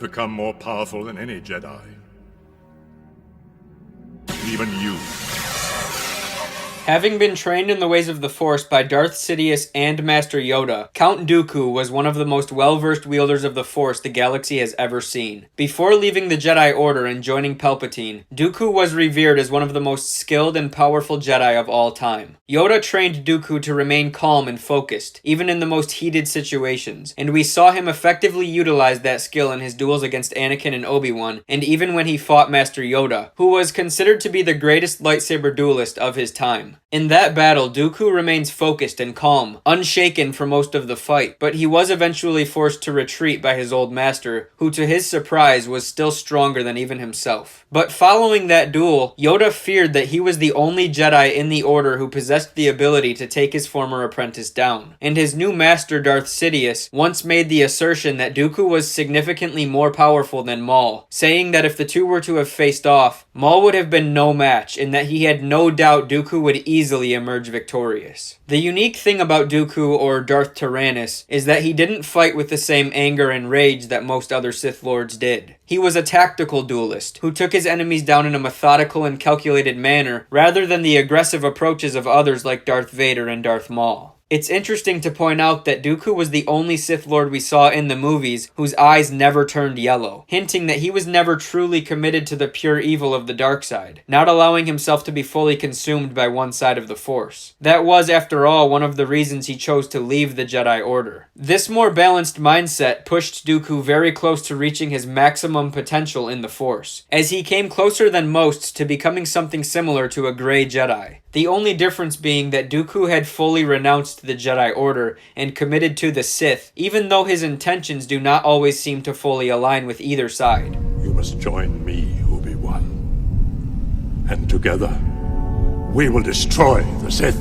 become more powerful than any Jedi. Even you. Having been trained in the ways of the Force by Darth Sidious and Master Yoda, Count Dooku was one of the most well-versed wielders of the Force the galaxy has ever seen. Before leaving the Jedi Order and joining Palpatine, Dooku was revered as one of the most skilled and powerful Jedi of all time. Yoda trained Dooku to remain calm and focused, even in the most heated situations, and we saw him effectively utilize that skill in his duels against Anakin and Obi-Wan, and even when he fought Master Yoda, who was considered to be the greatest lightsaber duelist of his time. In that battle, Dooku remains focused and calm, unshaken for most of the fight, but he was eventually forced to retreat by his old master, who to his surprise was still stronger than even himself. But following that duel, Yoda feared that he was the only Jedi in the Order who possessed the ability to take his former apprentice down, and his new master Darth Sidious once made the assertion that Dooku was significantly more powerful than Maul, saying that if the two were to have faced off, Maul would have been no match, and that he had no doubt Dooku would easily emerge victorious. The unique thing about Dooku, or Darth Tyrannus, is that he didn't fight with the same anger and rage that most other Sith Lords did. He was a tactical duelist, who took his enemies down in a methodical and calculated manner, rather than the aggressive approaches of others like Darth Vader and Darth Maul. It's interesting to point out that Dooku was the only Sith Lord we saw in the movies whose eyes never turned yellow, hinting that he was never truly committed to the pure evil of the dark side, not allowing himself to be fully consumed by one side of the Force. That was, after all, one of the reasons he chose to leave the Jedi Order. This more balanced mindset pushed Dooku very close to reaching his maximum potential in the Force, as he came closer than most to becoming something similar to a Grey Jedi. The only difference being that Dooku had fully renounced the Jedi Order and committed to the Sith, even though his intentions do not always seem to fully align with either side. You must join me, Obi-Wan. And together, we will destroy the Sith.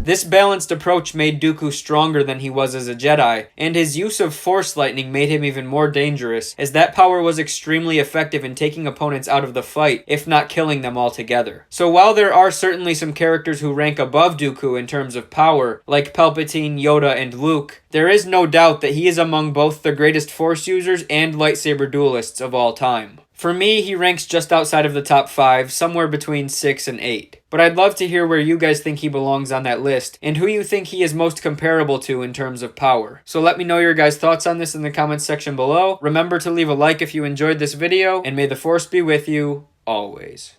This balanced approach made Dooku stronger than he was as a Jedi, and his use of Force lightning made him even more dangerous, as that power was extremely effective in taking opponents out of the fight, if not killing them altogether. So while there are certainly some characters who rank above Dooku in terms of power, like Palpatine, Yoda, and Luke, there is no doubt that he is among both the greatest Force users and lightsaber duelists of all time. For me, he ranks just outside of the top 5, somewhere between 6 and 8. But I'd love to hear where you guys think he belongs on that list, and who you think he is most comparable to in terms of power. So let me know your guys' thoughts on this in the comments section below. Remember to leave a like if you enjoyed this video, and may the Force be with you, always.